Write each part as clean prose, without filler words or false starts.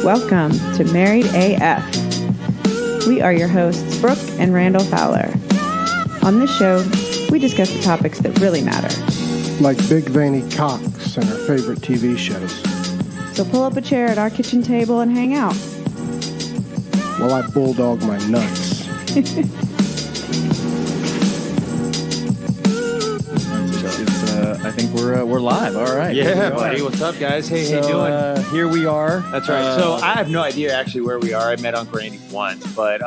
Welcome to Married AF. We are your hosts, Brooke and Randall Fowler. On this show, we discuss the topics that really matter. Like big veiny cocks and our favorite TV shows. So pull up a chair at our kitchen table and hang out. While I bulldog my nuts. I think we're live. All right. Yeah, buddy. What's up, guys? Hey, so, how you doing? Here we are. That's right. So I have no idea actually where we are. I met Uncle Randy once, but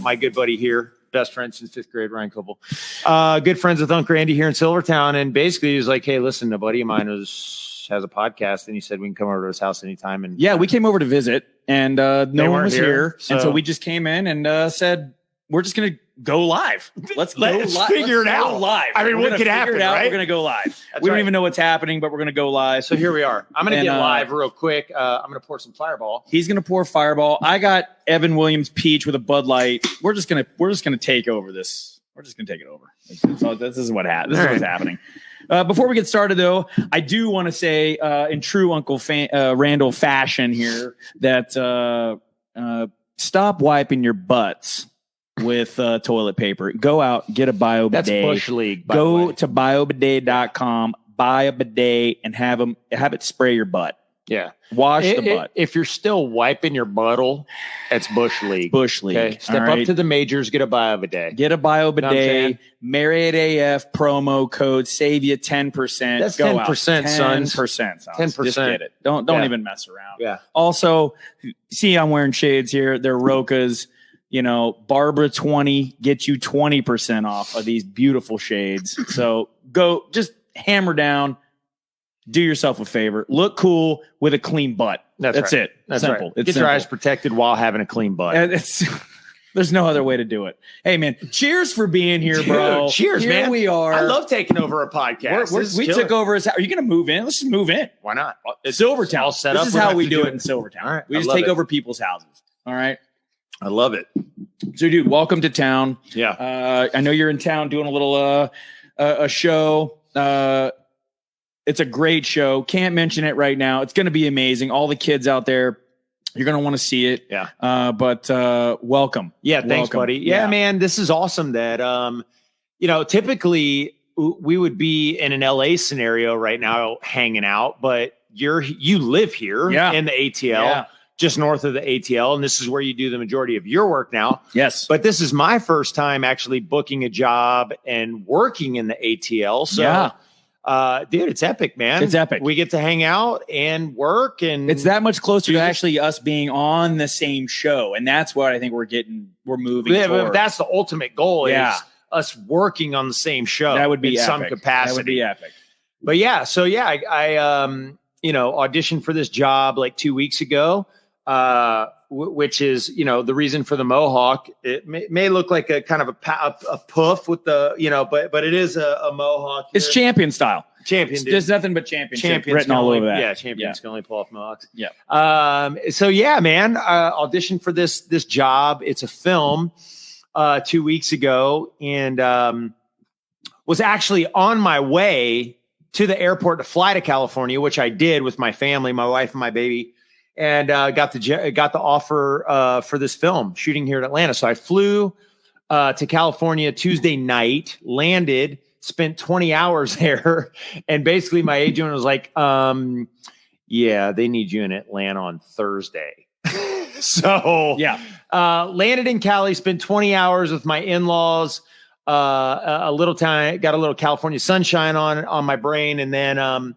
my good buddy here, best friend since fifth grade, Ryan Coble. Good friends with Uncle Randy here in Silvertown, and basically he was like, "Hey, listen, a buddy of mine has a podcast, and he said we can come over to his house anytime." And yeah, we came over to visit, and no one was here, so. And so we just came in and said, "We're just gonna go live. Let's figure it out live. I mean, what could happen, right? We're gonna go live. That's we don't right. even know what's happening, but we're gonna go live. So here we are. I'm gonna get live real quick. I'm gonna pour some Fireball. He's gonna pour Fireball. I got Evan Williams Peach with a Bud Light. We're just gonna take over this. We're just gonna take it over. So this is what happened. This is what's happening. Before we get started, though, I do want to say, in true Uncle Randall fashion here, that stop wiping your butts with toilet paper. Go out, get a bio bidet. That's Bush League. Go to biobidet.com, buy a bidet, and have it spray your butt. Yeah. Wash the butt. If you're still wiping your buttle, it's Bush League. Bush League. Okay. Step up to the majors, get a bio bidet. Get a bio You know what I'm bidet. saying? Marriott AF promo code, save you 10%. That's Go 10%, out. sons. 10%. 10%. Just get it. Don't even mess around. Yeah. Also, see, I'm wearing shades here. They're Rokas. Barbara 20 gets you 20% off of these beautiful shades. So go, just hammer down. Do yourself a favor. Look cool with a clean butt. That's right. it. That's simple. right. It's Get simple. your eyes protected while having a clean butt. And there's no other way to do it. Hey, man, cheers for being here, bro. Dude, cheers, here man. we are. I love taking over a podcast. We took over his house. Are you going to move in? Let's just move in. Why not? It's Silvertown. all set this up. is We don't how have we to do do it it. in Silvertown. All right. We I just love take it. over people's houses. All right. I love it. So, dude, welcome to town. Yeah. I know you're in town doing a little a show. It's a great show. Can't mention it right now. It's going to be amazing. All the kids out there, you're going to want to see it. Yeah. But welcome. Yeah. Thanks, Welcome. buddy. Yeah, man. This is awesome that, typically we would be in an LA scenario right now hanging out, but you live here in the ATL, just north of the ATL. And this is where you do the majority of your work now. Yes. But this is my first time actually booking a job and working in the ATL. So, dude, it's epic, man. It's epic. We get to hang out and work, and It's that much closer to actually us being on the same show. And that's what I think we're moving but towards. that's the ultimate goal is us working on the same show. That would be in epic. some capacity. That would be epic. But yeah, so yeah, I auditioned for this job like 2 weeks ago, which is, the reason for the mohawk. It may look like a kind of a puff with the, but it is a mohawk. It's champion style. Champion. There's nothing but championship Champions written all over that. Yeah, champions can only pull off mohawks. Yeah. So yeah, man, auditioned for this job. It's a film 2 weeks ago, and was actually on my way to the airport to fly to California, which I did with my family, my wife and my baby, and got the offer for this film shooting here in Atlanta. So I flew to California Tuesday night, landed, spent 20 hours there. And basically my agent was like, yeah, they need you in Atlanta on Thursday. So landed in Cali, spent 20 hours with my in-laws, a little time, got a little California sunshine on my brain. And then,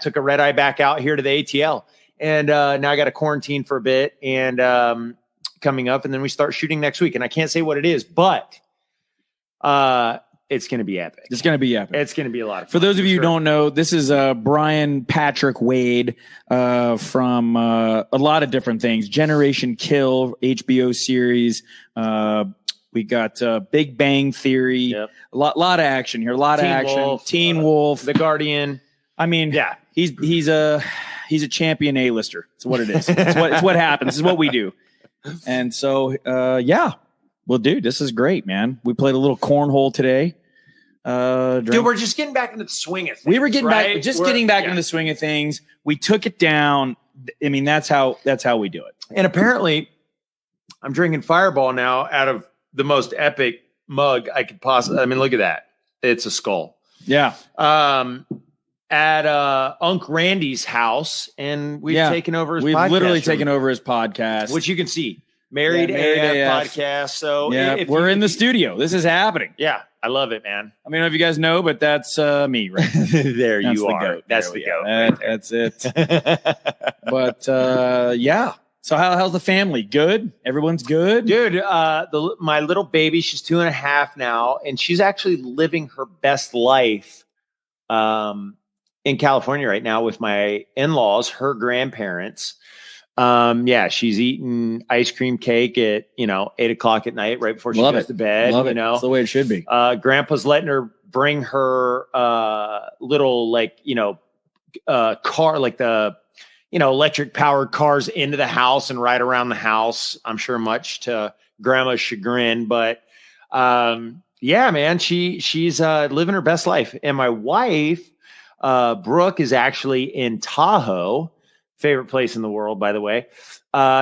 took a red eye back out here to the ATL. And now I got to quarantine for a bit and coming up. And then we start shooting next week. And I can't say what it is, but it's going to be epic. It's going to be epic. It's going to be a lot of fun. For those of you who don't know, this is Brian Patrick Wade from a lot of different things. Generation Kill, HBO series. We got Big Bang Theory. Yep. A lot of action here. A lot of action. Wolf, Teen Wolf. The Guardian. I mean, he's a champion A-lister. It's what it is. It's what happens. This is what we do. And so, well, dude, this is great, man. We played a little cornhole today. Dude, we're just getting back into the swing of things. We were getting right? getting back into the swing of things. We took it down. I mean, that's how we do it. And apparently, I'm drinking Fireball now out of the most epic mug I could possibly. I mean, look at that. It's a skull. Yeah. At Unc Randy's house, and we've taken over his podcast. We've literally taken over his podcast. Which you can see. Married AF podcast. So yeah, we're in the studio. This is happening. Yeah, I love it, man. I mean, I don't know if you guys know, but that's me, right? There that's you the are. Goat. That's there the goat. That's it. But yeah. So how's the family? Good? Everyone's good? Dude, my little baby, she's 2.5 now, and she's actually living her best life in California right now with my in-laws, her grandparents. Yeah, she's eating ice cream cake at 8:00 at night, right before she goes to bed. Love it. That's the way it should be. Grandpa's letting her bring her little car, like the electric powered cars into the house and ride around the house. I'm sure much to grandma's chagrin, but yeah, man, she's living her best life. And my wife, Brooke, is actually in Tahoe. Favorite place in the world, by the way.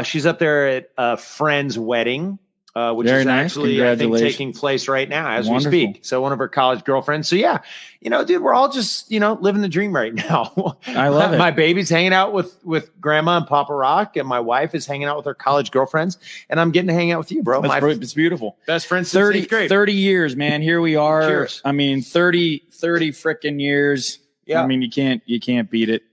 She's up there at a friend's wedding, which Very is nice. actually, I think, taking place right now as we speak. So one of her college girlfriends. So yeah, dude, we're all just, living the dream right now. I love it. My baby's hanging out with grandma and Papa Rock, and my wife is hanging out with her college girlfriends, and I'm getting to hang out with you, bro. It's beautiful. Best friend since 8th grade. 30 years, man. Here we are. Cheers. I mean, 30 frickin' years. Yeah. I mean, you can't beat it.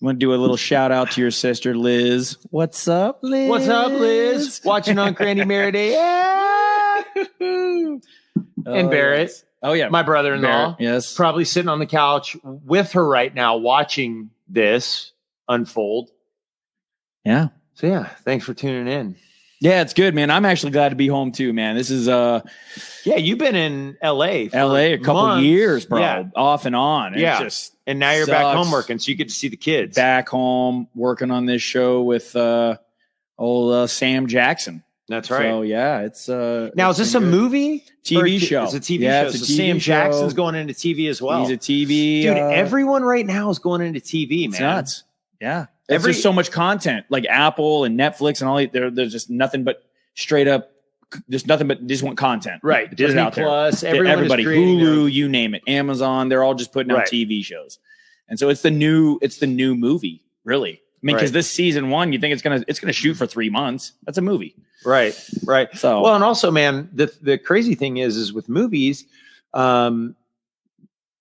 I'm going to do a little shout out to your sister, Liz. What's up, Liz? What's up, Liz? Watching on Randy Married AF. And Barrett. Yes. Oh, yeah. My brother-in-law. Barrett, yes. Probably sitting on the couch with her right now watching this unfold. Yeah. So, yeah, thanks for tuning in. Yeah, it's good, man. I'm actually glad to be home, too, man. This is yeah, you've been in L.A. for a couple months. Years, bro. Yeah. Off and on. Yeah. It just and now you're back home working, so you get to see the kids. Back home working on this show with old Sam Jackson. That's right. So, yeah, it's now, is this a movie? TV show. It's a TV yeah, show. It's a so TV Sam show. Jackson's going into TV as well. He's a TV. Dude, everyone right now is going into TV, man. It's nuts. Yeah. There's just so much content, like Apple and Netflix and all that. There's just nothing but straight up, just nothing but just want content. Right. Disney Plus, everybody, Hulu, you name it, Amazon, they're all just putting out TV shows. And so it's the new movie, really. I mean, because this season 1, you think it's gonna shoot for 3 months. That's a movie. Right. So well, and also, man, the crazy thing is with movies,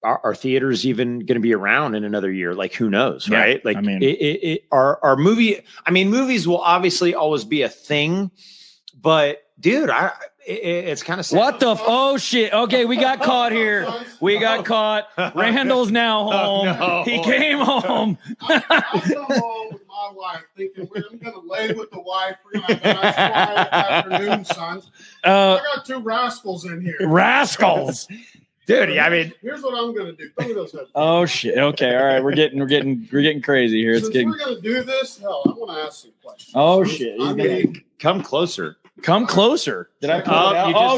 are theaters even going to be around in another year? Like, who knows, right? Like, I mean, our movie. I mean, movies will obviously always be a thing, but dude, it's kind of sad. What the? Oh shit! Okay, we got caught here. We got caught. Randall's now home. No. He came home. I come home with my wife thinking I'm going to lay with the wife. We're going to have a nice quiet afternoon, sons. I got 2 rascals in here. Rascals. Dude, I mean, here's what I'm going to do. Throw me those headphones. Oh shit! Okay, all right, we're getting crazy here. Since we're going to do this, hell, I want to ask some questions. Oh shit! I mean, come closer. Come closer. Did I?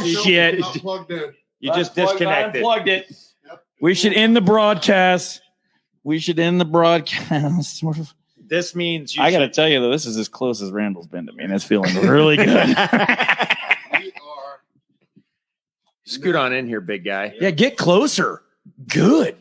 Shit! Not plugged in. You just disconnected. Unplugged it. Yep. We should end the broadcast. This means I got to tell you though, this is as close as Randall's been to me, and it's feeling really good. Scoot on in here, big guy. Yeah, get closer. Good.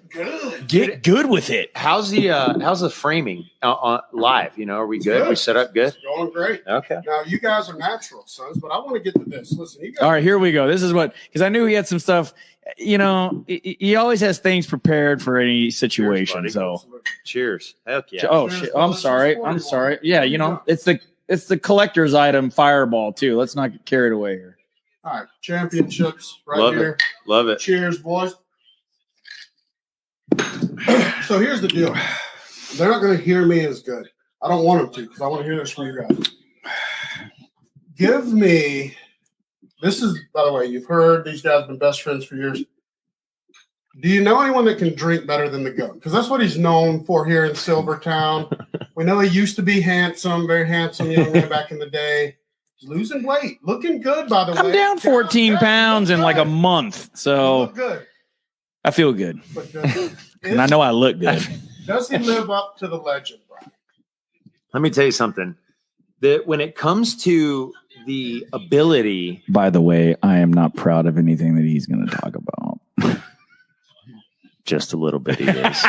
Get good with it. How's the framing live? Are we good? We set up good? It's going great. Okay. Now, you guys are natural, sons, but I want to get to this. Listen, you guys. All right, here we go. This is because I knew he had some stuff. He always has things prepared for any situation. Cheers, cheers. Heck yeah. Oh shit! I'm sorry. Yeah, it's the collector's item Fireball too. Let's not get carried away here. All right, championships right Love here. Love it. Cheers, boys. So here's the deal. They're not going to hear me as good. I don't want them to because I want to hear this from you guys. Give me – this is, by the way, you've heard these guys have been best friends for years. Do you know anyone that can drink better than the GOAT? Because that's what he's known for here in Silvertown. We know he used to be handsome, very handsome young man back in the day. He's losing weight. Looking good, by the way. I'm down 14 pounds in like a month. So look good. I feel good. But, and I know I look good. Does he live up to the legend, Brian? Let me tell you something. That when it comes to the ability, By the way, I am not proud of anything that he's going to talk about. just a little bit, he is.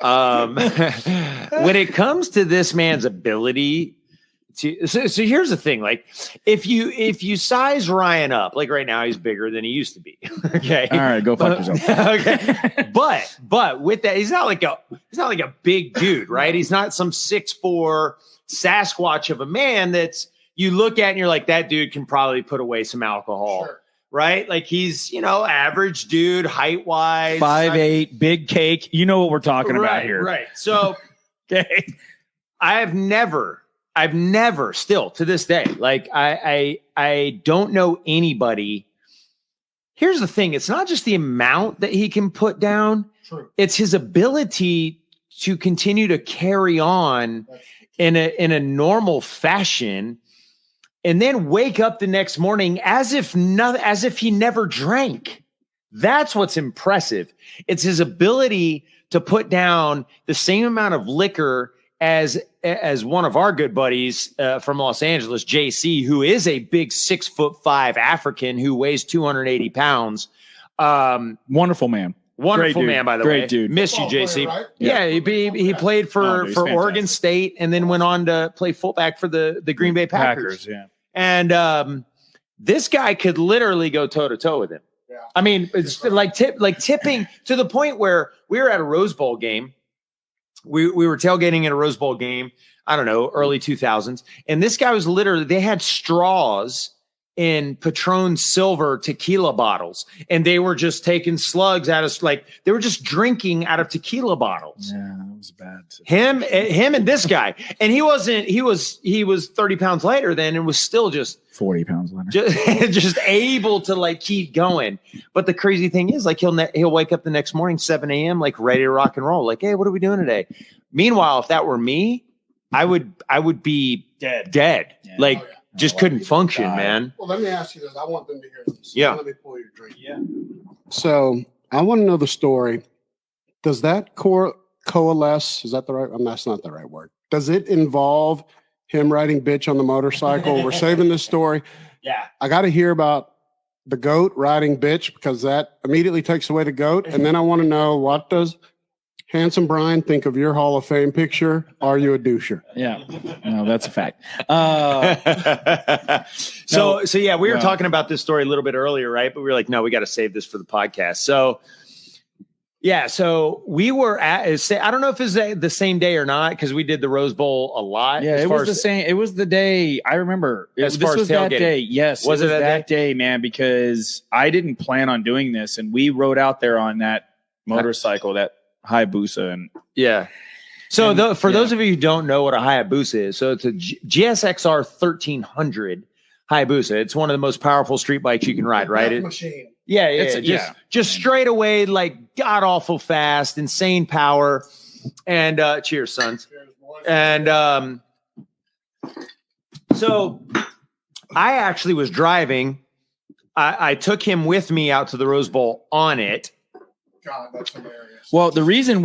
When it comes to this man's ability to, so here's the thing: like, if you size Ryan up, like right now, he's bigger than he used to be. Okay, All right, go fuck yourself. Okay, but with that, he's not like a big dude, right? He's not some 6'4" Sasquatch of a man that's you look at and you're like, that dude can probably put away some alcohol. Sure. Right? Like he's, average dude, height wise, 5'8", big cake. You know what we're talking about here. Right. So Okay. I've never still to this day, like I don't know anybody. Here's the thing. It's not just the amount that he can put down. True. It's his ability to continue to carry on in a normal fashion and then wake up the next morning as if he never drank. That's what's impressive. It's his ability to put down the same amount of liquor as one of our good buddies from Los Angeles, JC, who is a big 6'5" African who weighs 280 pounds. Wonderful man. Wonderful Great man, dude. by the Great way. dude. Miss you, Football JC. player, right? Yeah, he played for he's Oregon fantastic. State and then went on to play fullback for the Green Bay Packers. Yeah. And this guy could literally go toe to toe with him. Yeah. I mean, it's like tipping to the point where we were at a Rose Bowl game. We were tailgating at a Rose Bowl game. I don't know, early 2000s. And this guy was literally, they had straws in Patron Silver tequila bottles. And they were just taking slugs out of, like, they were just drinking out of tequila bottles. Yeah, that was bad. Him and this guy. And he was 30 pounds lighter then and was still just 40 pounds later. just able to like keep going. But the crazy thing is, like, he'll wake up the next morning, 7 a.m., like ready to rock and roll. Like, hey, what are we doing today? Meanwhile, if that were me, I would be dead. Yeah. Like, Oh, yeah. just couldn't function, man. Well, let me ask you this. I want them to hear this. Yeah. Let me pull your drink. Yeah. So I want to know the story. Does that coalesce? Is that the right? That's not the right word. Does it involve him riding bitch on the motorcycle? We're saving this story. Yeah. I got to hear about the goat riding bitch because that immediately takes away the goat. And then I want to know, what does Handsome Brian think of your Hall of Fame picture? Are you a doucher? Yeah. No, that's a fact. So yeah, we were talking about this story a little bit earlier, right? But we were like, no, we got to save this for the podcast. So yeah, so we were at, I don't know if it's the same day or not, because we did the Rose Bowl a lot. Yeah, it was the same. It was the day. I remember. As This far as was that tailgating. day. Yes, Was it that day, man? Because I didn't plan on doing this, and we rode out there on that motorcycle, that Hayabusa, and Yeah. So And- for yeah. those of you who don't know what a Hayabusa is, so it's a GSXR 1300 Hayabusa. It's one of the most powerful street bikes you can ride, right? Death machine. Yeah, It's- just straight away, like god awful fast, insane power. And cheers, sons. Cheers, boys. And so I actually was driving. I took him with me out to the Rose Bowl on it. God, that's hilarious. well, the reason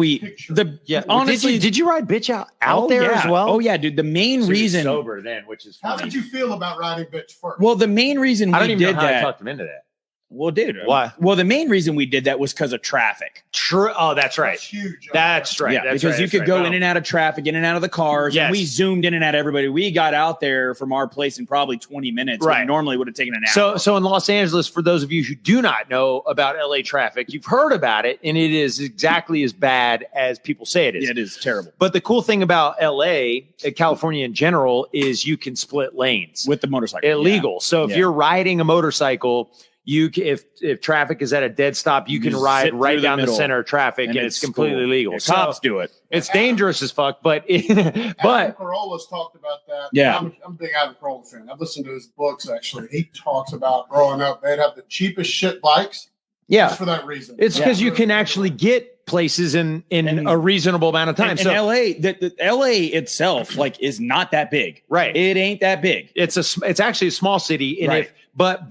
Yeah, honestly, did you ride bitch out there yeah. as well? Oh yeah, dude. The main So you're reason. sober then, which is How funny. did you feel about riding bitch first? Well, the main reason I don't we even know did how I that. talked him into that. Well, dude. Why? Well, the main reason we did that was because of traffic. True. Oh, that's right. That's huge. That's right. Yeah, That's because right, you that's could right. go Wow. in and out of traffic, in and out of the cars. Yes. And we zoomed in and out of everybody. We got out there from our place in probably 20 minutes. Right. When normally would have taken an hour. So in Los Angeles, for those of you who do not know about LA traffic, you've heard about it, and it is exactly as bad as people say it is. yeah, it is terrible But the cool thing about LA, California in general, is you can split lanes. with the motorcycle. Illegal. So if Yeah. you're riding a motorcycle, if traffic is at a dead stop, you can just ride zip through right the down the middle. center of traffic, and it's completely cool. legal. Yeah, So cops do it. it's dangerous as fuck, but Adam but Carolla's talked about that. Yeah. I'm a big Adam Carolla fan. I've listened to his books, actually. He talks about growing up, they'd have the cheapest shit bikes yeah, just for that reason. it's because you can actually get places in And- a reasonable amount of time. And So LA, the LA itself, like, is not that big. right, It ain't that big. it's actually a small city, and Right. but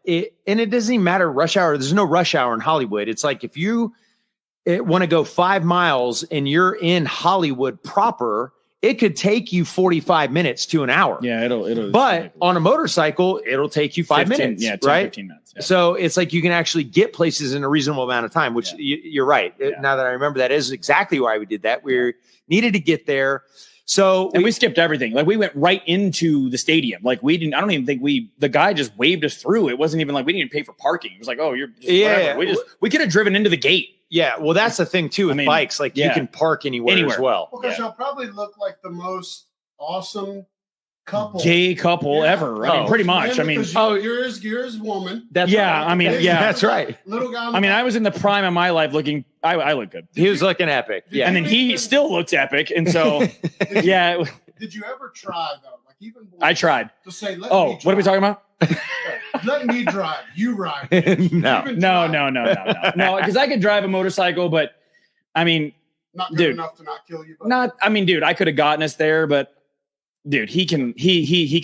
it doesn't even matter rush hour. There's no rush hour in Hollywood. It's like if you want to go 5 miles and you're in Hollywood proper, it could take you 45 minutes to an hour. Yeah, it'll. But on a motorcycle, it'll take you 5 minutes. Yeah, 10, right? 15 minutes. Yeah. So it's like you can actually get places in a reasonable amount of time, which you're right. Yeah. Now that I remember, that is exactly why we did that. We needed to get there. So we skipped everything. Like we went right into the stadium. Like I don't even think the guy just waved us through. It wasn't even like we didn't even pay for parking. It was like, oh, you're just whatever. We could have driven into the gate. Yeah. Well, that's the thing too with bikes. Like you can park anywhere as well. Because y'all probably look like the most awesome couple, gay couple ever. I mean, pretty much. I mean, you're his woman. That's right. I mean, that's right. Little guy. I mean, I was in the prime of my life looking. I look good. He was looking epic. Yeah, and then he still looks epic. And so, yeah. Did you ever try though? Like even I tried to say, what are we talking about? Let me drive. You ride. No, because I could drive a motorcycle, but I mean, not good enough to not kill you. I mean, dude, I could have gotten us there, but dude, he can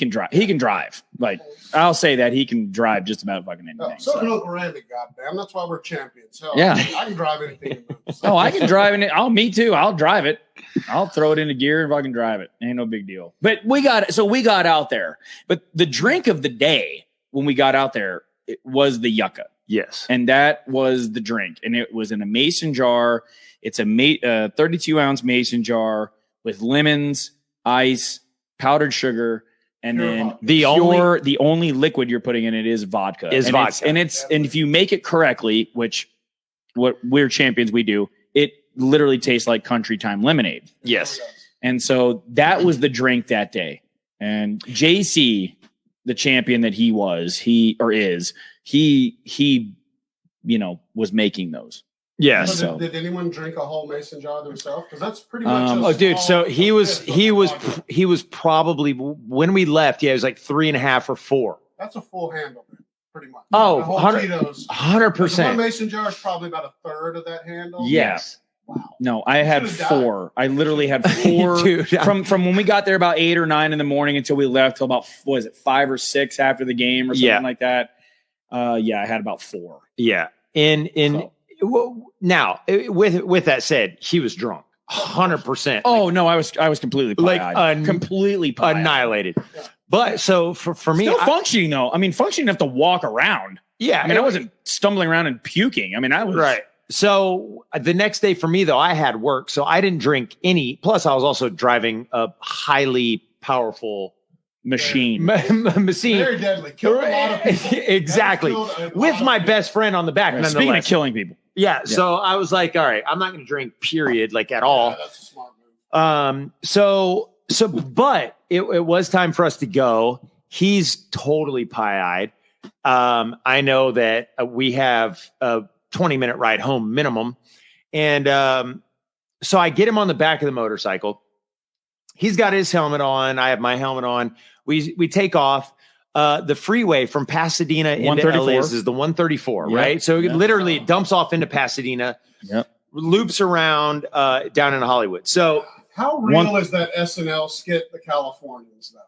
drive. He can drive. Like I'll say that he can drive just about fucking anything. So can Uncle Randy, goddamn. That's why we're champions. Hell, yeah, I can drive anything. I can drive it. Me too. I'll drive it. I'll throw it into gear and fucking drive it. Ain't no big deal. But we got out there. But the drink of the day when we got out there, it was the yucca. Yes. And that was the drink. And it was in a mason jar. It's a 32-ounce mason jar with lemons, ice, powdered sugar, and then the only liquid you're putting in it is vodka. And if you make it correctly, which what we're champions we do, it literally tastes like country time lemonade. Yes. And so that was the drink that day. And JC, the champion that he was making those. Yeah. So did anyone drink a whole mason jar themselves? Because that's pretty much. So he was probably when we left. Yeah, it was like 3.5 or 4. That's a full handle, pretty much. 100%. One mason jar is probably about a third of that handle. Yes. Wow. No, I had 4. I literally had 4 Dude, from when we got there about 8 or 9 in the morning until we left till about 5 or 6 after the game or something like that. I had about 4. Yeah. Now with that said, he was drunk. 100%. Oh no, I was completely completely annihilated. Yeah. But so for me, still functioning though. I mean, functioning enough to walk around. Yeah. I mean, I wasn't stumbling around and puking. I mean, I was right. So the next day for me, though, I had work, so I didn't drink any. Plus, I was also driving a highly powerful machine. Very deadly. Killed a lot of people. Exactly. With my best friend on the back. Right. Speaking of killing people. Yeah. So I was like, all right, I'm not going to drink, period, like at all. Yeah, that's a smart move. But it was time for us to go. He's totally pie-eyed. I know that we have 20-minute ride home minimum. And so I get him on the back of the motorcycle. He's got his helmet on. I have my helmet on. We take off. The freeway from Pasadena into LA is the 134, right? So it literally dumps off into Pasadena, loops around down into Hollywood. So how real is that SNL skit, The Californians, though?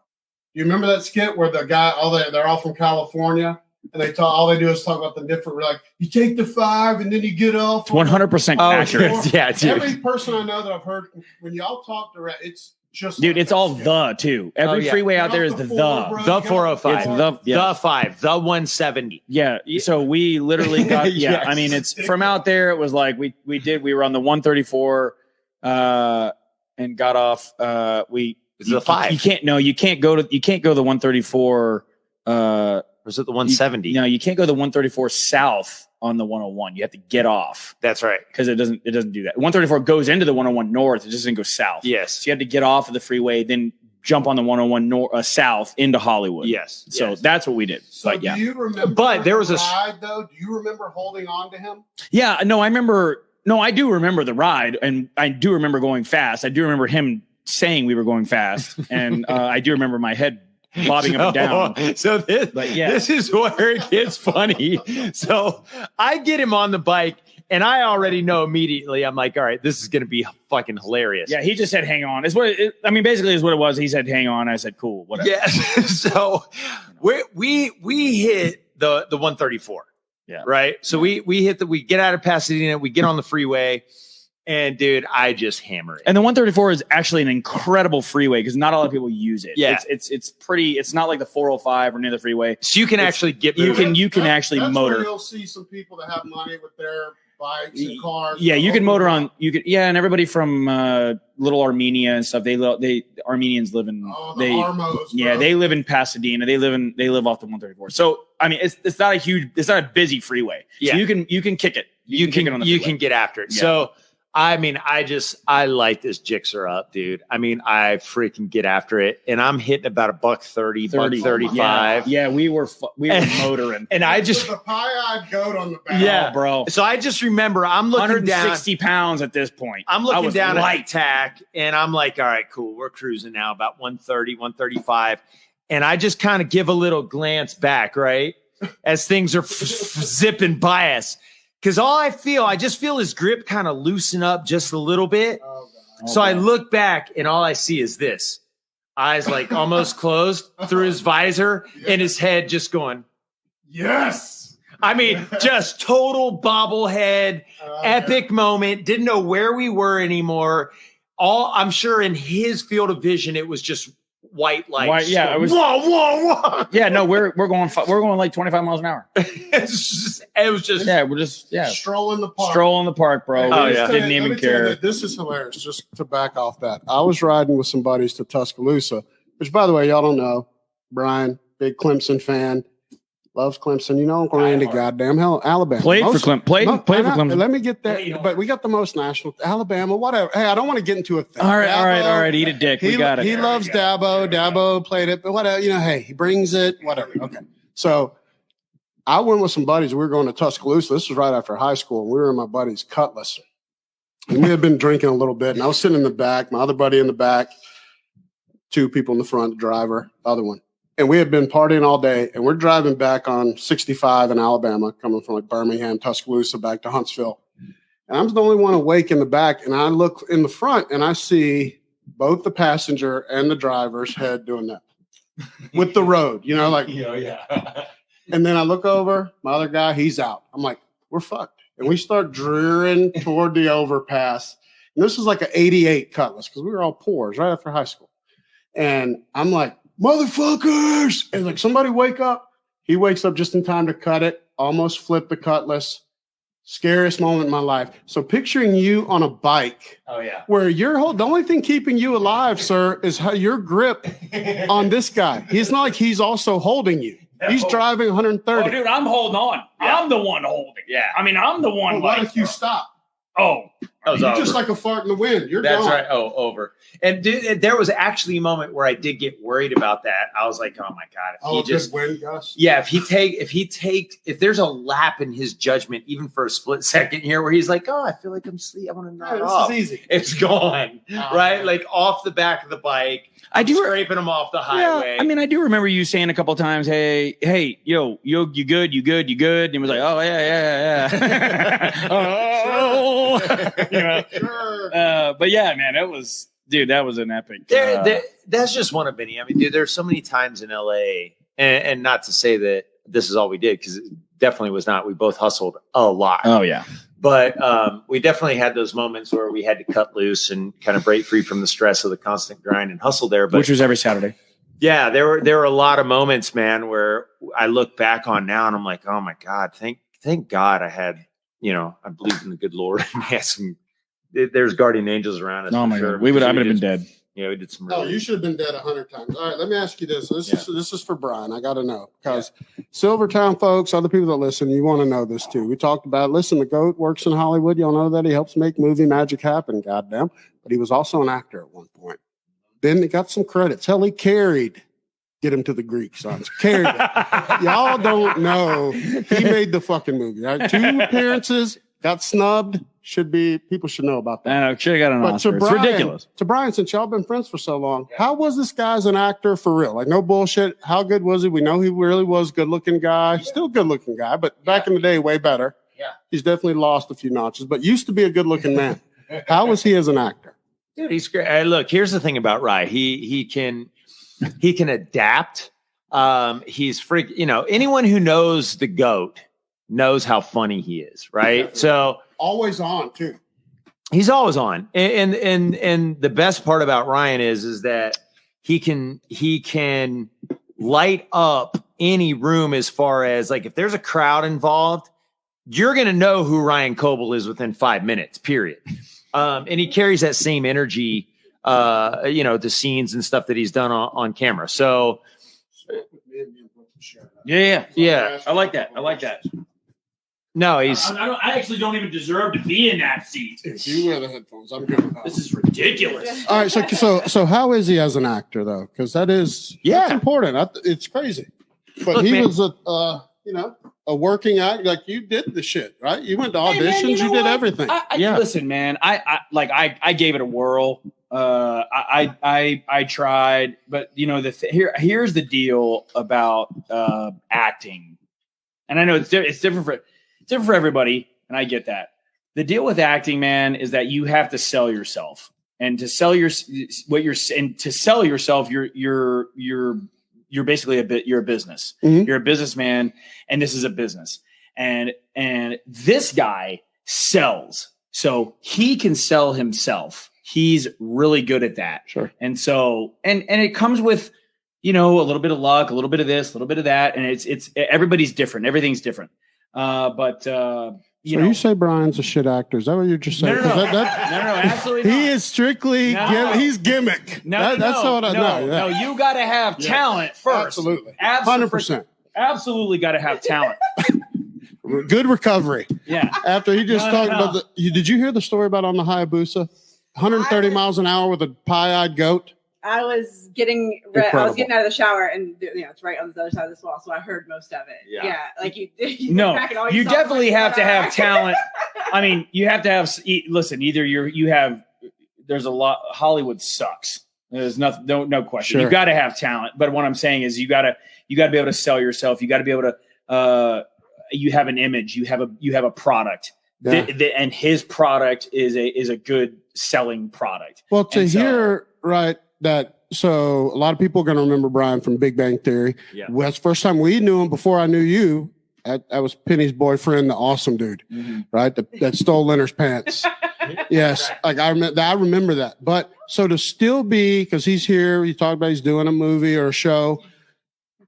Do you remember that skit where the guy, they're all from California? And all they do is talk about the different, like, you take the 5 and then you get off. 100% accurate. Yeah, dude. Every person I know that I've heard, when y'all talk direct, it's just. Dude, it's all too. Every freeway out there is the 405. It's the 5, the 170. Yeah. So we literally got, Yes. I mean, it's from out there. It was like, we were on the 134 and got off. It's the 5. You can't go the 134. Was it the 170? No, you can't go the 134 south on the 101. You have to get off. That's right. Because it doesn't do that. 134 goes into the 101 north. It just doesn't go south. Yes. So you have to get off of the freeway, then jump on the 101 south into Hollywood. Yes. So that's what we did. So do you remember? But there was a ride though. Do you remember holding on to him? Yeah. No, I remember. No, I do remember the ride, and I do remember going fast. I do remember him saying we were going fast, and I do remember my head bobbing up and down. So this is where it gets funny. So I get him on the bike, and I already know immediately. I'm like, all right, this is going to be fucking hilarious. Yeah, he just said, "Hang on." Basically, is what it was. He said, "Hang on." I said, "Cool, whatever." Yeah. So we hit the 134. Yeah. Right. So we get out of Pasadena. We get on the freeway. And dude, I just hammer it. And the 134 is actually an incredible freeway because not a lot of people use it. Yeah. It's pretty. It's not like the 405 or near the freeway. So you can actually get you can actually that's motor. Where you'll see some people that have money with their bikes and cars. Yeah, you can motor on. You could. Yeah, and everybody from Little Armenia and stuff. They Armenians live in. The Armos, yeah, bro. they live in Pasadena. They live off the 134. So I mean, it's not a busy freeway. Yeah, so you can kick it. You can kick it on the freeway. You can get after it. Yeah. So. I mean, I light this Gixxer up, dude. I mean, I freaking get after it, and I'm hitting about $130, $135. Yeah, we were motoring, and I just the pie-eyed goat on the back. Yeah, bro. So I just remember I'm looking down 160 pounds at this point. I'm looking down at the tack, and I'm like, all right, cool. We're cruising now about 130, 135, and I just kind of give a little glance back, right, as things are zipping by us. Because I just feel his grip kind of loosen up just a little bit. So I look back and all I see is this. Eyes like almost closed through his visor and his head just going, yes. I mean, just total bobblehead, epic moment. Didn't know where we were anymore. I'm sure in his field of vision, it was just white lights. Yeah, it was. Whoa. Yeah, no, we're going like 25 miles an hour. It was just strolling the park. Strolling the park, bro. Oh, We yeah. didn't even care. This is hilarious. Just to back off that, I was riding with some buddies to Tuscaloosa, which, by the way, y'all don't know. Brian, big Clemson fan, loves Clemson. You know, Uncle Randy, goddamn hell, Alabama. Played for Clemson. Let me get that. But we got the most national. Alabama, whatever. Hey, I don't want to get into a thing. All right. Eat a dick. We got it. He loves Dabo. Dabo played it, but whatever. You know, hey, he brings it. Whatever. Okay. So I went with some buddies. We were going to Tuscaloosa. This was right after high school. And we were in my buddy's Cutlass. And we had been drinking a little bit. And I was sitting in the back. My other buddy in the back. Two people in the front. The driver. The other one. And we had been partying all day, and we're driving back on 65 in Alabama, coming from like Birmingham, Tuscaloosa, back to Huntsville. And I'm the only one awake in the back, and I look in the front, and I see both the passenger and the driver's head doing that with the road, you know, like. yeah. And then I look over, my other guy, he's out. I'm like, we're fucked. And we start drearing toward the overpass. And this was like an 88 Cutlass, because we were all poors right after high school. And I'm like, motherfuckers! And like, somebody wake up. He wakes up just in time to cut it. Almost flipped the Cutlass. Scariest moment in my life. So picturing you on a bike. Oh yeah. Where the only thing keeping you alive, sir, is how your grip on this guy. He's not like he's also holding you. No. He's driving 130. Oh, dude, I'm holding on. Yeah. I'm the one holding. Yeah. I mean, I'm the one. Well, what if you stop? Oh, you're just like a fart in the wind. You're That's gone. right. Oh, over. And there was actually a moment where I did get worried about that. I was like, oh my God. If he just wind gust. Yeah. If there's a lap in his judgment, even for a split second here where he's like, oh, I feel like I'm asleep. I want to nod off. This is easy. It's gone. Right. Like off the back of the bike. Scraping him off the highway. Yeah, I mean, I do remember you saying a couple of times, hey, yo, you good? And he was like, oh, yeah. Oh, you know. Sure. But yeah, man, that was an epic. That's just one of many. I mean, dude, there's so many times in LA, and not to say that this is all we did, because it definitely was not. We both hustled a lot. Oh, yeah. But we definitely had those moments where we had to cut loose and kind of break free from the stress of the constant grind and hustle there. But, which was every Saturday. Yeah, there were a lot of moments, man, where I look back on now and I'm like, oh my God, thank God I had, I believe in the good Lord. There's guardian angels around us. Oh my God, I would have been dead. Yeah, we did some. Really you should have been dead 100 times. All right, let me ask you this. This is for Brian. I got to know, because Silvertown folks, other people that listen, you want to know this too. We talked about. Listen, the GOAT works in Hollywood. Y'all know that he helps make movie magic happen. Goddamn, but he was also an actor at one point. Then he got some credits. Hell, he carried. Get him to the Greek sons. Carried it. Y'all don't know. He made the fucking movie. Right? 2 appearances. Got snubbed. People should know about that. I know. Should have got an Oscar. It's ridiculous. To Brian, since y'all been friends for so long, how was this guy as an actor for real? Like, no bullshit. How good was he? We know he really was a good-looking guy. Still good-looking guy, but back in the day, way better. Yeah. He's definitely lost a few notches, but used to be a good-looking man. How was he as an actor? Dude, he's great. Look, here's the thing about Rye. He can adapt. He's anyone who knows the GOAT knows how funny he is, right? So always on too. He's always on. And the best part about Ryan is that he can light up any room as far as like if there's a crowd involved, you're going to know who Ryan Coble is within 5 minutes, period. And he carries that same energy, the scenes and stuff that he's done on camera. So yeah. I like that. No, I actually don't even deserve to be in that seat. If you wear the headphones, I'm good with that. This is ridiculous. All right, so how is he as an actor though? Because that's important. It's crazy. But he was a working actor. Like you did the shit, right? You went to auditions. You did everything. Listen, man. I gave it a whirl. I tried, but here's the deal about acting, and I know it's different for everybody, and I get that. The deal with acting, man, is that you have to sell yourself, and to sell yourself, you're basically you're a business. Mm-hmm. You're a businessman, and this is a business. And this guy sells, so he can sell himself. He's really good at that. Sure. And so, and it comes with, a little bit of luck, a little bit of this, a little bit of that, and it's everybody's different. Everything's different. So you say Brian's a shit actor? Is that what you're just saying? No, absolutely not. He is strictly he's gimmick. That's what I know. No, you got to have talent first. Absolutely. 100%. Absolutely got to have talent. Good recovery. Yeah. After he just talked about did you hear the story about on the Hayabusa? 130 miles an hour with a pie-eyed goat. I was getting out of the shower, and it's right on the other side of this wall, so I heard most of it. Yeah, like you you definitely have to have talent. I mean, you have to have. Listen, either there's a lot. Hollywood sucks. There's nothing. No question. Sure. You got to have talent. But what I'm saying is, you got to be able to sell yourself. You got to be able to. You have an image. You have a product. Yeah. And his product is a good selling product. Well, hear that, so a lot of people are going to remember Brian from Big Bang Theory. Yeah. Well, that's the first time we knew him before I knew you. I was Penny's boyfriend, the awesome dude, right? That stole Leonard's pants. Yes, like I remember that. But so to still be, because he's here, you talked about he's doing a movie or a show.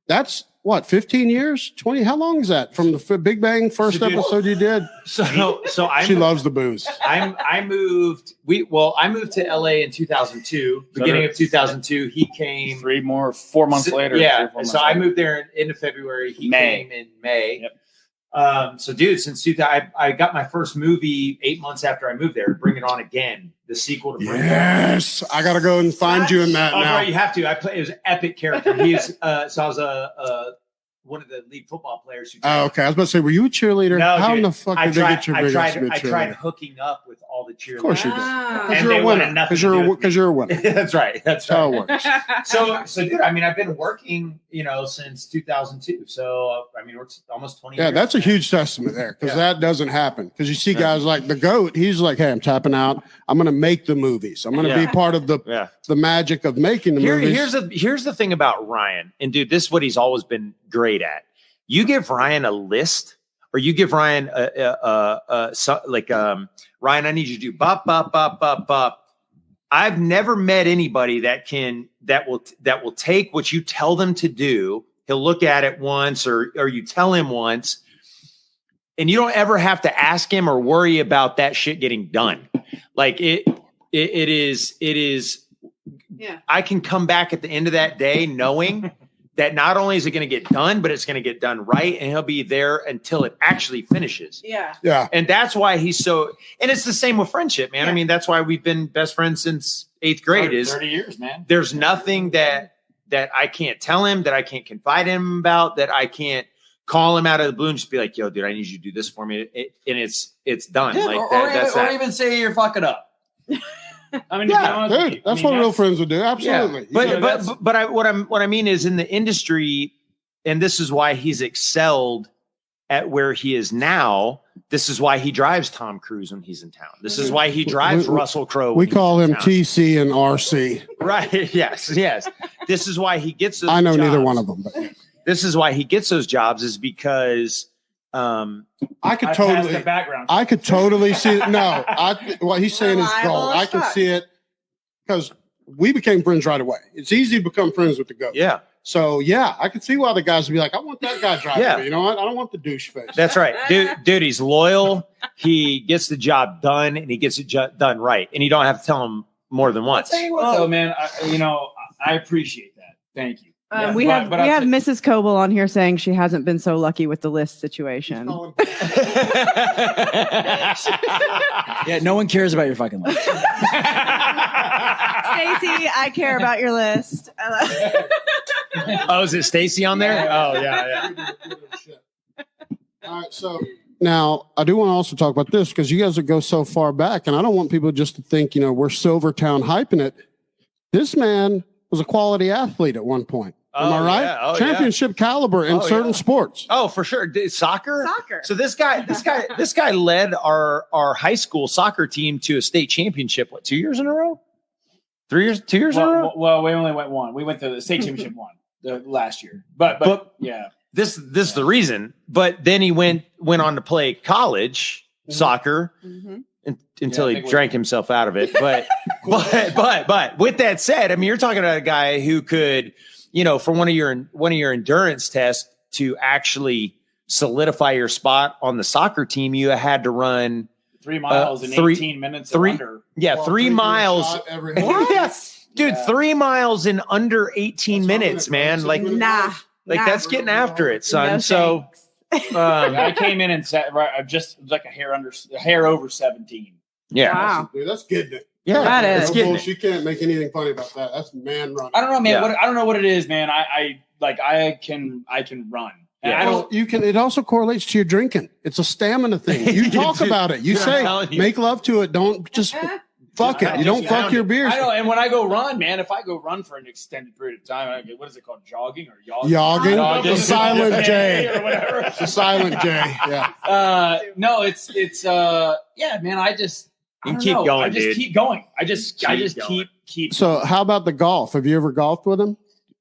That's what, 15 years, 20? How long is that from the Big Bang first episode you did? She loves the booze. I moved to LA in 2002, beginning of 2002. He came 4 months later. Yeah. So I moved there into February. He came in May. Yep. So dude, since I got my first movie 8 months after I moved there, Bring It On Again, the sequel to Bring It On. Yes. I got to go and find you in that now. Right, you have to. It was an epic character. He's so I was one of the lead football players. Okay. I was about to say, were you a cheerleader? No, how dude, in the fuck did they get your big ass I tried hooking up with all the cheerleaders. Of course you did. Because you're a winner. Because you're a winner. That's right. That's how it works. So dude, I mean, I've been working, since 2002. So I mean, it's almost 20 years. Yeah, that's a huge testament there, because that doesn't happen. Because you see guys like the GOAT, he's like, hey, I'm tapping out. I'm going to make the movies. I'm going to be part of the magic of making the movies. Here's the thing about Ryan, and dude, this is what he's always been great at. You give Ryan a list, or you give Ryan Ryan, I need you to do bop, bop, bop, bop, bop. I've never met anybody that will take what you tell them to do. He'll look at it once, or you tell him once, and you don't ever have to ask him or worry about that shit getting done. Like it is. Yeah. I can come back at the end of that day knowing that not only is it going to get done, but it's going to get done right, and he'll be there until it actually finishes. Yeah. Yeah. And that's why he's so, and it's the same with friendship, man. Yeah. I mean, that's why we've been best friends since 8th grade. 30 years, man. There's nothing that I can't tell him, that I can't confide in him about, that I can't call him out of the blue and just be like, yo, dude, I need you to do this for me. And it's done. Yeah, like or even say you're fucking up. I mean, dude, that's what real friends would do. Absolutely. Yeah. But what I mean is, in the industry, and this is why he's excelled at where he is now. This is why he drives Tom Cruise when he's in town. This is why he drives Russell Crowe. We call him TC and RC. Right. Yes. This is why he gets those I know jobs. neither one of them. But. This is why he gets those jobs, is because I could totally the background. I could totally see it. No, what he's saying is gold. I can see it because we became friends right away. It's easy to become friends with the goat. Yeah. So yeah, I could see why the guys would be like, I want that guy driving me. You know what? I don't want the douche face. That's right. Dude, he's loyal. He gets the job done and he gets it done right. And you don't have to tell him more than once. I'll tell you what, though, man, I appreciate that. Thank you. We have Mrs. Coble on here saying she hasn't been so lucky with the list situation. Yeah, no one cares about your fucking list. Stacey, I care about your list. Oh, is it Stacy on there? Oh, yeah. All right, so now I do want to also talk about this because you guys would go so far back, and I don't want people just to think, we're Silvertown hyping it. This man was a quality athlete at one point. Am I right? Yeah. Championship caliber in certain sports. Oh, for sure. Soccer. So this guy led our high school soccer team to a state championship. What, 2 years in a row? 3 years? 2 years in a row? Well, we only went one. We went to the state championship one the last year. But yeah. This is the reason. But then he went on to play college soccer until he drank himself out of it. But with that said, I mean, you're talking about a guy who could, for one of your endurance tests to actually solidify your spot on the soccer team, you had to run 3 miles in 18 minutes or under. Yeah, 3 miles. Dude, 3 miles in under 18 minutes, man. Like, that's getting after it, son. No, so I came in and sat right. Just like a hair over 17. Yeah, wow, Dude, that's getting it. Yeah, that is. You can't make anything funny about that. That's man running. I don't know, man. I don't know what it is, man. I can run. And I don't. You can. It also correlates to your drinking. It's a stamina thing. You talk about it. You say make love to it. Don't just fuck it. You don't fuck your beers. I know. And when I go run, man, if I go run for an extended period of time, what is it called? Jogging or yogging? Yogging. The silent J or whatever. The silent J. Yeah. No, it's yeah, man. I keep going. I just keep going. I just keep. So how about the golf? Have you ever golfed with him?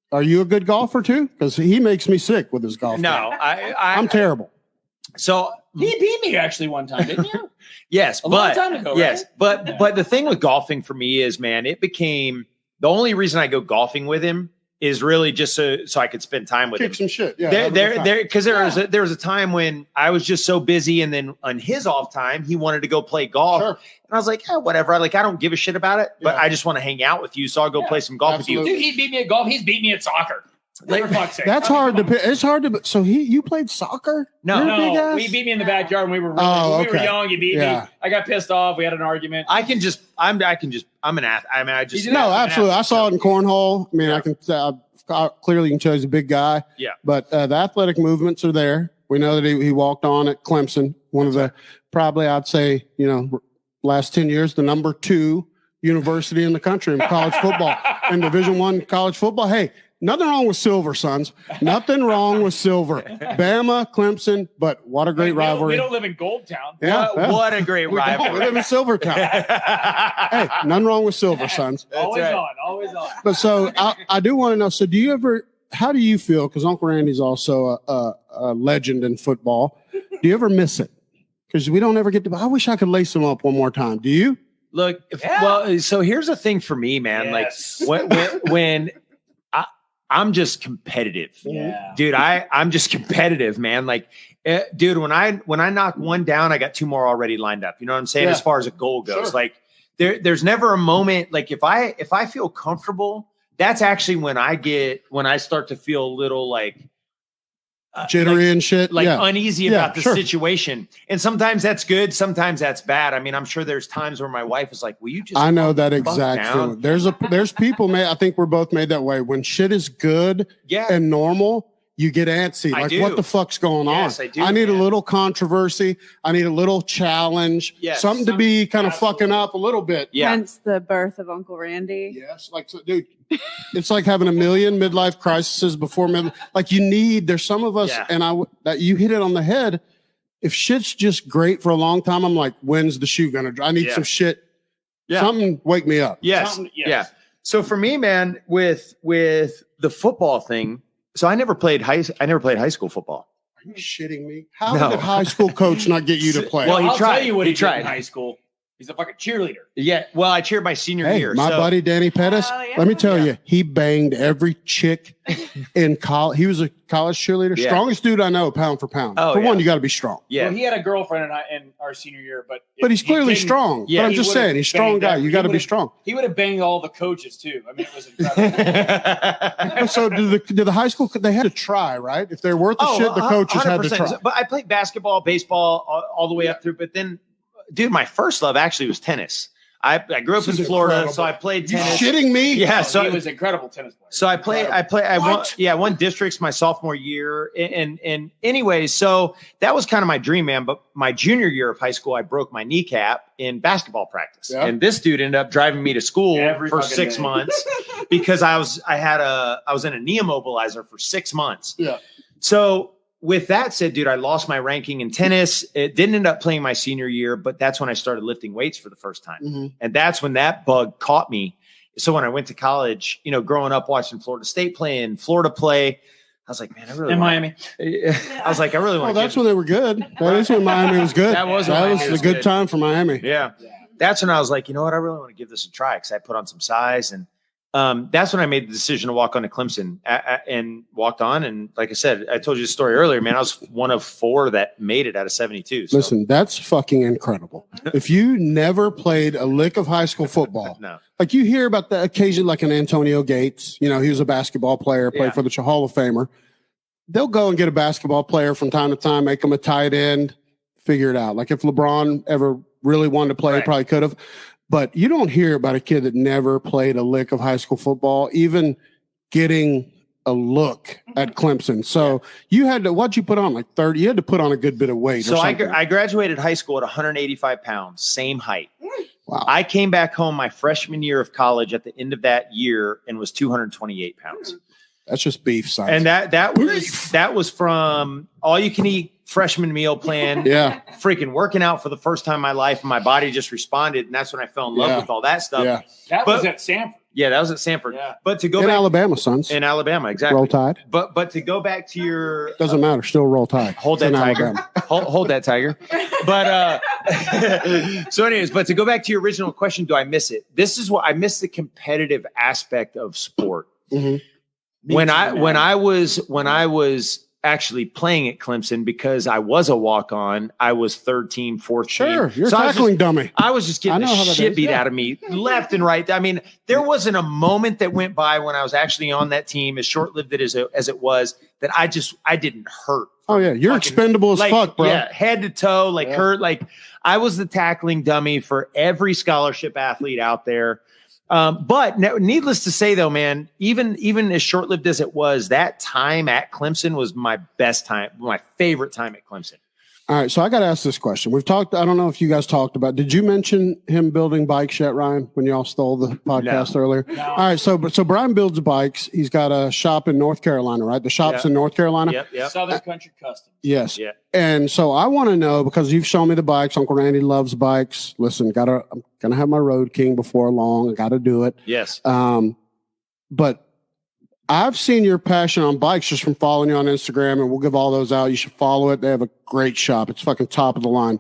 Are you a good golfer too? Because he makes me sick with his golf. No, I'm terrible. So he beat me actually one time, didn't you? Yes, long time ago, right? Yes, but the thing with golfing for me is, man, it became the only reason I go golfing with him is really just so I could spend time with him. Kick some shit. Yeah. Because there was a time when I was just so busy, and then on his off time, he wanted to go play golf. Sure. And I was like, whatever. I don't give a shit about it, but I just want to hang out with you. So I'll go play some golf with you. Dude, he beat me at golf. He's beat me at soccer. For fuck's sake. That's hard to. It's hard to. So you played soccer? No. He beat me in the backyard when we were we were young. You beat me. I got pissed off. We had an argument. I'm an athlete. I mean, absolutely. I saw it in cornhole. I mean, I clearly can tell he's a big guy. Yeah. But the athletic movements are there. We know that he walked on at Clemson, one of the probably I'd say last 10 years the number 2 university in the country in college football in Division I college football. Hey. Nothing wrong with Silver, sons. Nothing wrong with Silver. Bama, Clemson, but what a great rivalry. We don't live in Goldtown. Yeah. What a great rivalry. We live in Silvertown. Hey, nothing wrong with Silver, sons. Always on. But so I do want to know, so how do you feel, because Uncle Randy's also a legend in football, do you ever miss it? Because we don't ever get to, I wish I could lace them up one more time. Do you? Look, well, so here's the thing for me, man. Yes. Like when I'm just competitive. Yeah. Dude, I'm just competitive, man. Like, dude, when I knock one down, I got 2 more already lined up. You know what I'm saying? Yeah. As far as a goal goes, Sure. like there's never a moment, like if I feel comfortable, that's actually when I start to feel a little like jittery and shit. Like uneasy about the sure. situation. And sometimes that's good. Sometimes that's bad. I mean, I'm sure there's times where my wife is like, will you just, I know that exact feeling. There's people, I think we're both made that way. When shit is good and normal, you get antsy. Like, what the fuck's going on? I do. I need a little controversy. I need a little challenge. Yes. Something to be kind of fucking up a little bit. Yeah. Hence the birth of Uncle Randy. Yes. Like, so, dude, it's like having a million midlife crises before like there's some of us, and that you hit it on the head. If shit's just great for a long time, I'm like, when's the shoe gonna drop? I need some shit. Yeah. Something wake me up. Yes. Yeah. So for me, man, with the football thing, so I never played high school football. Are you shitting me? How did a high school coach not get you to play? Well, he I'll tried. tell you what He he did tried. in high school. He's a fucking cheerleader. Yeah. Well, I cheered my senior year. My buddy Danny Pettis, Oh, yeah. let me tell you, he banged every chick in college. He was a college cheerleader. Yeah. Strongest dude I know, pound for pound. Oh, for yeah. one, you got to be strong. Yeah. Well, he had a girlfriend in our senior year, but But he's he clearly didn't- strong. Yeah, but I'm he just would've saying, he's a strong banged guy. every- You he got to be would've- strong. He would have banged all the coaches too. I mean, it was incredible. So did the high school, they had to try, right? If they're worth the shit, the coaches had to 100%. try. But I played basketball, baseball, all the way up through. But then, dude, my first love actually was tennis. I grew up in This is Florida, incredible. so I played You tennis. shitting me? Yeah, So he so was an incredible tennis player. so I What? won districts my sophomore year. And anyways, so that was kind of my dream, man. But my junior year of high school, I broke my kneecap in basketball practice. Yeah. And this dude ended up driving me to school Every for fucking 6 day. months because I was in a knee immobilizer for 6 months. Yeah. So with that said, dude, I lost my ranking in tennis. It didn't end up playing my senior year, but that's when I started lifting weights for the first time. Mhm. And that's when that bug caught me. So when I went to college, growing up watching Florida State play and Florida play, I was like, man, I really in want Miami. I was like, I really Well, want to. that's when they were good. That is when Miami was good. That was when Miami the was good good. time for Miami. Yeah. That's when I was like, you know what? I really want to give this a try because I put on some size. And that's when I made the decision to walk on to Clemson and walked on. And like I said, I told you the story earlier, man. I was one of 4 that made it out of 72. So. Listen, that's fucking incredible. If you never played a lick of high school football, No. like you hear about the occasion, like an Antonio Gates, he was a basketball player, played Yeah. for the Hall of Famer. They'll go and get a basketball player from time to time, make them a tight end, figure it out. Like if LeBron ever really wanted to play, he Right. probably could have. But you don't hear about a kid that never played a lick of high school football, even getting a look at Clemson. So what'd you put on? Like 30? You had to put on a good bit of weight. So or I something. graduated high school at 185 pounds, same height. Wow. I came back home my freshman year of college at the end of that year and was 228 pounds. That's just beef size. And that was from all you can eat freshman meal plan. Yeah. Freaking working out for the first time in my life, and my body just responded, and that's when I fell in love Yeah. with all that stuff. Yeah. That But- was at Stanford. Yeah, that was at Stanford. Yeah. But to go In back Alabama, sons. in Alabama, exactly. Roll Tide. But to go back to your Doesn't matter. Still Roll Tide. hold It's that in tiger, Alabama. hold that tiger. But so, anyways, but to go back to your original question, do I miss it? This is what I miss: the competitive aspect of sport. Mhm. When I was actually playing at Clemson, because I was a walk-on, I was third team, fourth Sure. team. You're a So I was just- tackling dummy. I was just I getting know the how that shit is, beat yeah. out of me left and right. I mean, there wasn't a moment that went by when I was actually on that team, as short-lived as it was, that I didn't hurt. Oh, yeah. You're Fucking- expendable as fuck, bro. Yeah, head to toe, Yeah. hurt. Like I was the tackling dummy for every scholarship athlete out there. But needless to say, though, man, even as short-lived as it was, that time at Clemson was my best time, my favorite time at Clemson. All right. So I got to ask this question. We've talked, I don't know if you guys talked about, did you mention him building bikes yet, Ryan, when y'all stole the podcast earlier? No. All right. So Brian builds bikes. He's got a shop in North Carolina, right? The shop's Yeah. in North Carolina. Yep. Southern Country Customs. Yes. Yeah. And so I want to know, because you've shown me the bikes. Uncle Randy loves bikes. Listen, I'm going to have my Road King before long. I got to do it. Yes. But I've seen your passion on bikes just from following you on Instagram, and we'll give all those out. You should follow it. They have a great shop. It's fucking top of the line.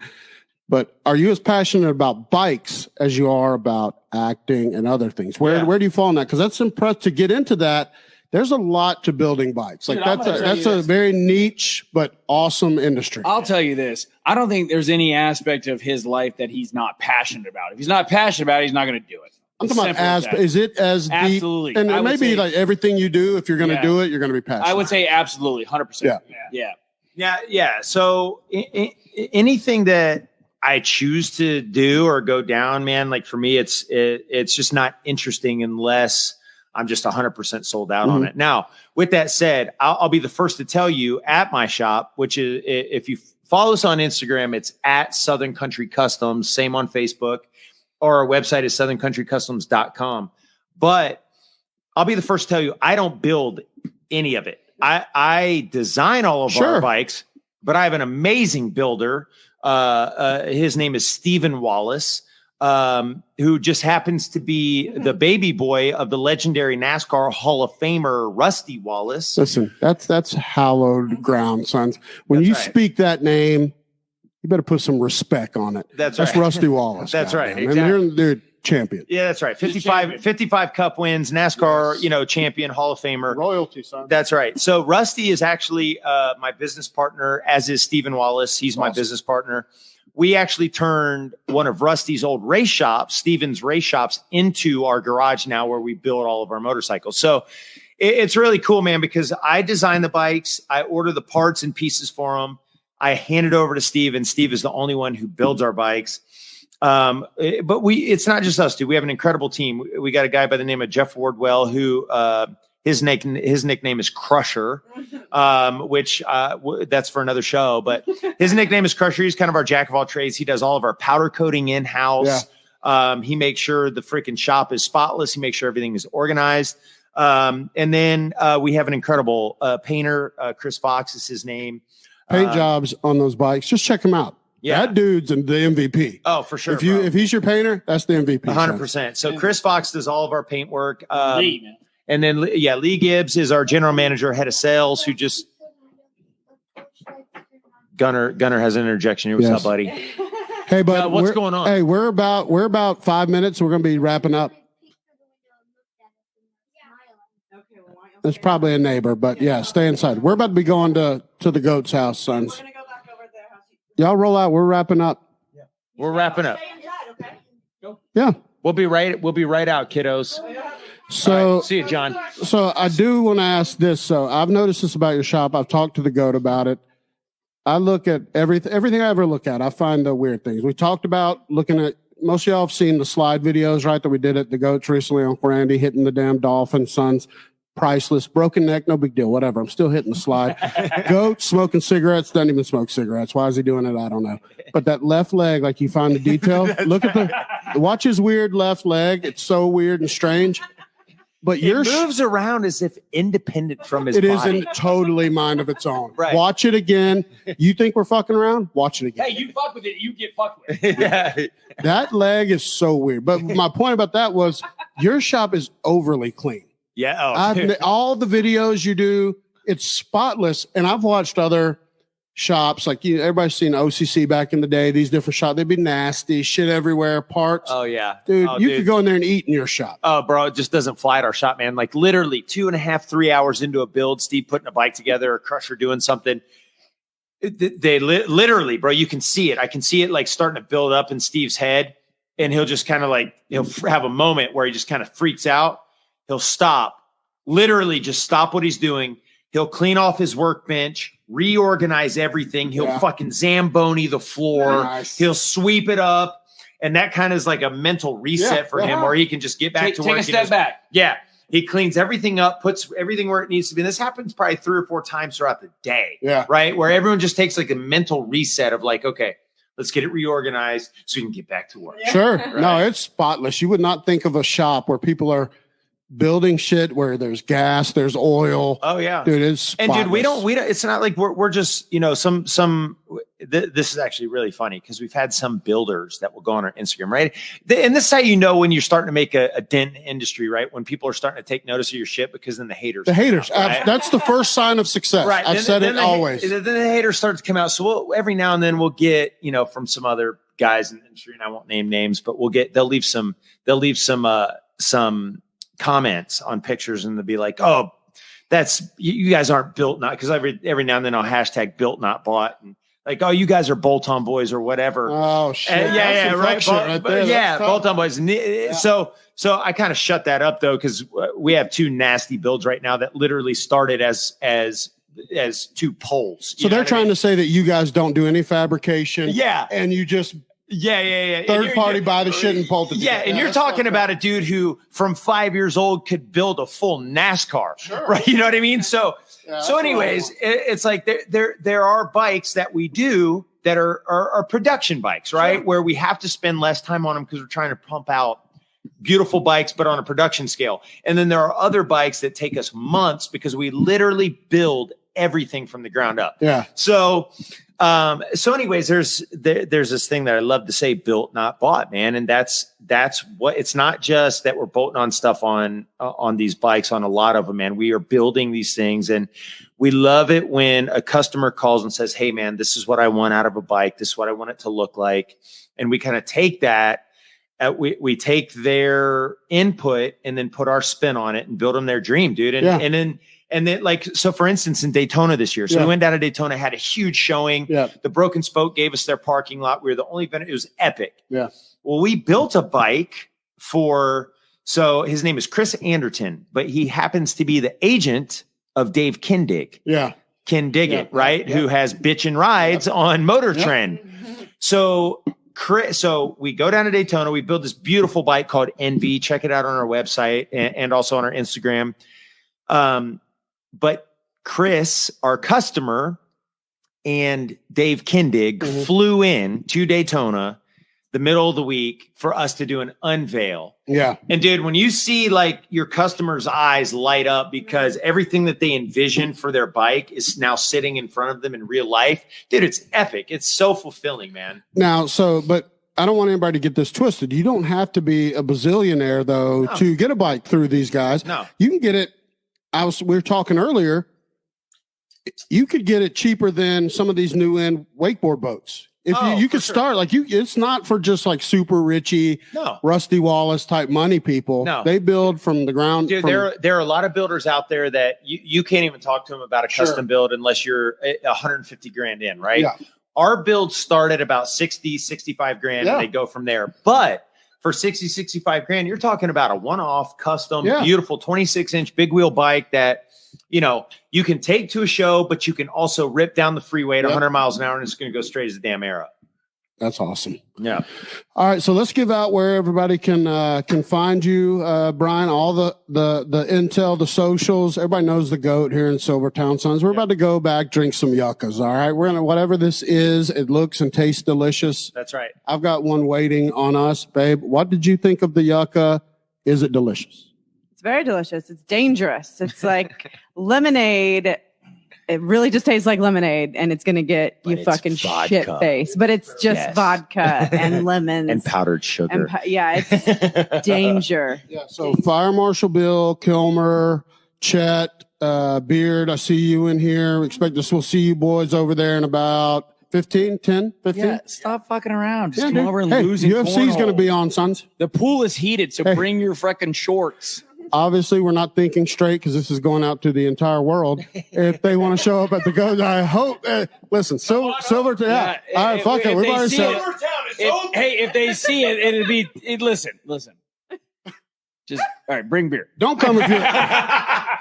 But are you as passionate about bikes as you are about acting and other things? Where do you fall on that? Because that's impressive to get into that. There's a lot to building bikes. Like Dude, I'm gonna tell that's you a this. very niche but awesome industry. I'll tell you this. I don't think there's any aspect of his life that he's not passionate about. If he's not passionate about it, he's not going to do it. I'm It's talking about simple as that. is it as deep? Absolutely. And I it would may be say- like everything you do, if you're going to Yeah. do it, you're going to be passionate. I would say absolutely, 100%. Yeah. So anything that I choose to do or go down, man, like for me, it's just not interesting unless I'm just 100% sold out on it. Now, with that said, I'll be the first to tell you at my shop, which is, if you follow us on Instagram, it's at Southern Country Customs, same on Facebook, or our website is southerncountrycustoms.com. But I'll be the first to tell you, I don't build any of it. I design all of our bikes, but I have an amazing builder. His name is Stephen Wallace. who just happens to be the baby boy of the legendary NASCAR Hall of Famer Rusty Wallace. Listen, that's hallowed ground, sons. When you speak that name, you better put some respect on it. That's right. Rusty Wallace. That's right. Exactly. And they're champion. Yeah, that's right. 55 cup wins, NASCAR, champion, Hall of Famer. Royalty, son. That's right. So Rusty is actually my business partner, as is Stephen Wallace. He's my business partner. We actually turned one of Rusty's old race shops, Stephen's race shops, into our garage now where we build all of our motorcycles. So it's really cool, man, because I design the bikes. I order the parts and pieces for them. I hand it over to Steve, and Steve is the only one who builds our bikes. But it's not just us, dude. We have an incredible team. We got a guy by the name of Jeff Wardwell who his nickname is Crusher, which that's for another show. But his nickname is Crusher. He's kind of our jack of all trades. He does all of our powder coating in-house. Yeah. He makes sure the freaking shop is spotless. He makes sure everything is organized. And then we have an incredible painter. Chris Fox is his name. Paint jobs on those bikes. Just check him out. Yeah, that dude's the MVP. Oh, for sure. If he's your painter, that's the MVP. 100%. So Chris Fox does all of our paint work. And then Lee Gibbs is our general manager, head of sales, who just Gunner has an interjection here. What's up, buddy? Hey, bud, what's going on? Hey, we're about 5 minutes. We're going to be wrapping up. It's probably a neighbor, but yeah, stay inside. We're about to be going to the goat's house, sons. We're gonna go back over to their house. Y'all roll out. We're wrapping up. Yeah. We're wrapping up. Stay inside, okay? Go. Yeah. We'll be right out, kiddos. So right, see you, John. So I do want to ask this. So I've noticed this about your shop. I've talked to the goat about it. I look at everything I ever look at. I find the weird things. We talked about looking at, most of y'all have seen the slide videos, right? That we did at the goats recently on Randy hitting the damn dolphin, sons. Priceless, broken neck, no big deal, whatever. I'm still hitting the slide. Goat smoking cigarettes, doesn't even smoke cigarettes. Why is he doing it? I don't know. But that left leg, like you find the detail. Look at watch his weird left leg. It's so weird and strange. But it moves around as if independent from his body. It isn't totally mind of its own. Right. Watch it again. You think we're fucking around? Watch it again. Hey, you fuck with it, you get fucked with. Yeah. That leg is so weird. But my point about that was your shop is overly clean. Yeah. All the videos you do, it's spotless. And I've watched other shops, like everybody's seen OCC back in the day, these different shops. They'd be nasty, shit everywhere, parts. Oh, yeah. Dude, you could go in there and eat in your shop. Oh, bro, it just doesn't fly at our shop, man. Like literally 2.5, 3 hours into a build, Steve putting a bike together, or Crusher doing something. They literally, bro, you can see it. I can see it like starting to build up in Steve's head. And he'll just kind of like, he'll have a moment where he just kind of freaks out. He'll stop, literally just stop what he's doing. He'll clean off his workbench, reorganize everything. He'll fucking Zamboni the floor. Nice. He'll sweep it up. And that kind of is like a mental reset for him where he can just get back to work. Take a step back. Yeah. He cleans everything up, puts everything where it needs to be. And this happens probably 3 or 4 times throughout the day. Yeah. Right. Where everyone just takes like a mental reset of like, okay, let's get it reorganized so we can get back to work. Yeah. Sure. Right? No, it's spotless. You would not think of a shop where people are building shit where there's gas, there's oil. Oh yeah, dude, it's spotless. And dude, we don't. It's not like we're just this is actually really funny because we've had some builders that will go on our Instagram, right? And this is how you know when you're starting to make a dent in industry, right? When people are starting to take notice of your shit, because then the haters. Right? That's the first sign of success. Right. I've said it always. Then the haters start to come out. So every now and then we'll get from some other guys in the industry, and I won't name names, but they'll leave some comments on pictures, and they'll be like, "Oh, that's you guys aren't built not," because every now and then I'll hashtag built not bought, and like, "Oh, you guys are bolt-on boys" or whatever. Oh shit! Right. Bolt-on boys. So I kind of shut that up though, because we have 2 nasty builds right now that literally started as 2 poles. So they're trying to say that you guys don't do any fabrication. Yeah, and you just. Yeah. Third party buy the shit and bolt it. Yeah, and you're talking about a dude who from 5 years old could build a full NASCAR, right? You know what I mean? So anyways, it's like there are bikes that we do that are production bikes, right? Where we have to spend less time on them because we're trying to pump out beautiful bikes, but on a production scale. And then there are other bikes that take us months because we literally build everything from the ground up. Yeah. So anyways, there's this thing that I love to say, built, not bought, man. And that's what, it's not just that we're bolting on stuff on these bikes, on a lot of them, man. We are building these things, and we love it when a customer calls and says, hey man, this is what I want out of a bike. This is what I want it to look like. And we kind of take that, we take their input and then put our spin on it and build them their dream, dude. And then like, so for instance, in Daytona this year, so we went down to Daytona, had a huge showing. Yeah. The Broken Spoke gave us their parking lot. We were the only vendor. It was epic. Yeah. Well, we built a bike so his name is Chris Anderton, but he happens to be the agent of Dave Kindig. Yeah. Kindig, right? Yeah. Who has Bitchin' Rides on Motor Trend. So we go down to Daytona. We build this beautiful bike called NV. Check it out on our website and also on our Instagram. But Chris, our customer, and Dave Kindig flew in to Daytona the middle of the week for us to do an unveil. Yeah. And dude, when you see like your customer's eyes light up because everything that they envision for their bike is now sitting in front of them in real life, dude, it's epic. It's so fulfilling, man. Now, but I don't want anybody to get this twisted. You don't have to be a bazillionaire though to get a bike through these guys. No. You can get it. We were talking earlier. You could get it cheaper than some of these new end wakeboard boats. If you could start it's not for just like super richy, Rusty Wallace type money people. No, they build from the ground. Dude, there are a lot of builders out there that you can't even talk to them about a custom build unless you're 150 grand in, right? Yeah. Our builds start at about 60, 65 grand and they go from there. But for 60, 65 grand, you're talking about a one-off custom, beautiful 26-inch big wheel bike that, you can take to a show, but you can also rip down the freeway at 100 miles an hour and it's going to go straight as the damn arrow. That's awesome. Yeah. All right. So let's give out where everybody can find you, Brian, all the intel, the socials. Everybody knows the GOAT here in Silvertown Sons. We're about to go back, drink some yuccas. All right. We're going to, whatever this is, it looks and tastes delicious. That's right. I've got one waiting on us, babe. What did you think of the yucca? Is it delicious? It's very delicious. It's dangerous. It's like lemonade. It really just tastes like lemonade, and it's going to get you fucking shit face. But it's just vodka and lemons. And powdered sugar. It's danger. Yeah, so Fire Marshal Bill, Kilmer, Chet, Beard, I see you in here. We'll see you boys over there in about 15. Yeah, stop fucking around. Just come over and lose. UFC's going to be on, sons. The pool is heated, so bring your freaking shorts. Obviously, we're not thinking straight because this is going out to the entire world. If they want to show up at the GOAT, I hope. Listen, Silvertown. Yeah. All right, fuck it. We've already said it. Hey, if they see it, it'll be. Listen. Just all right. Bring beer. Don't come if you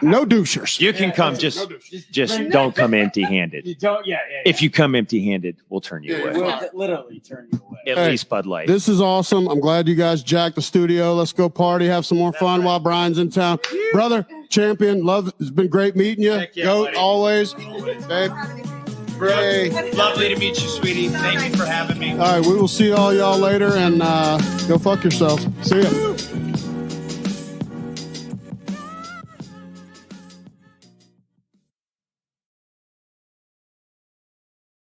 no douchers. You can come. Just don't come empty-handed. You don't. Yeah. If you come empty-handed, we'll turn you away. We'll literally turn you away. At least Bud Light. This is awesome. I'm glad you guys jacked the studio. Let's go party, have some more fun while Brian's in town. Brother, champion, love. It's been great meeting you. GOAT, buddy. Always. Babe. Great. Lovely to meet you, sweetie. Thank you for having me. All right, we will see all y'all later, and go fuck yourselves. See ya.